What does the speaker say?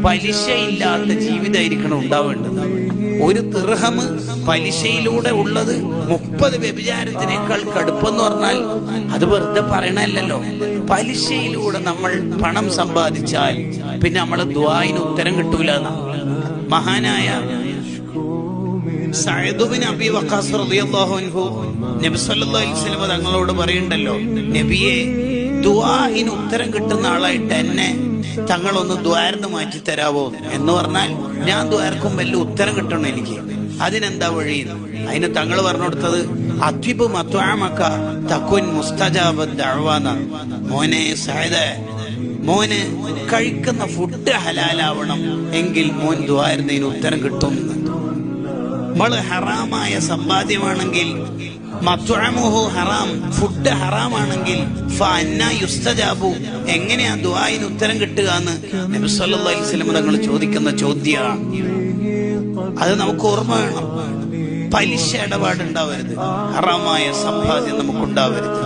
പലിശയില്ലാത്ത ജീവിതമായിരിക്കണം ഉണ്ടാവേണ്ടത്. ഒരു ദിർഹം പലിശയിലൂടെ ഉള്ളത് 30 വ്യഭിചാരത്തിനേക്കാൾ കടുപ്പെന്ന് പറഞ്ഞാൽ അത് വെറുതെ പറയണല്ലോ. പലിശയിലൂടെ നമ്മൾ പണം സമ്പാദിച്ചാൽ പിന്നെ നമ്മളെ ദുആഇന് ഉത്തരം കിട്ടൂല. മഹാനായ സഅദ് ബിൻ അബീ വഖാസ് റളിയല്ലാഹു അൻഹു നബി സല്ലല്ലാഹു അലൈഹി വസല്ലം തങ്ങളോട് പറയുണ്ടല്ലോ, നബിയെ, ദുആഇന് ഉത്തരം കിട്ടുന്ന ആളായിട്ട് എന്നെ തങ്ങളൊന്ന് ദ്വാരന്ന് മാറ്റി തരാവോ എന്ന് പറഞ്ഞാൽ ഞാൻ ദ്വാരക്കും വലിയ ഉത്തരം കിട്ടണം എനിക്ക്. അതിനെന്താ വഴി? അതിന് തങ്ങൾ പറഞ്ഞു കൊടുത്തത് അത്വിബ് മത്വാമക തകുൻ മുസ്തജാബ ദഅവാന. മോനെ സഅദ്, മോന് കഴിക്കുന്ന ഫുഡ് ഹലാലാവണം, എങ്കിൽ മോൻ ദ്വാരുന്നതിന് ഉത്തരം കിട്ടും. നമ്മള് ഹറാമായ സമ്പാദ്യമാണെങ്കിൽ, മത്വഅമുഹു ഹറാം, ഫുഡ് ഹറാമാണെങ്കിൽ ഫഅന്നാ യുസ്തജാബു, എങ്ങനെയാ ദുആഇന് ഉത്തരം കിട്ടുക എന്ന് നബി സല്ലല്ലാഹു അലൈഹി വസല്ലം തങ്ങൾ ചോദിക്കുന്ന ചോദ്യമാണ്. അത് നമുക്ക് ഓർമ്മ വേണം. പലിശ ഇടപാടുണ്ടാവരുത്, ഹറാമായ സമ്പാദ്യം നമുക്കുണ്ടാവരുത്.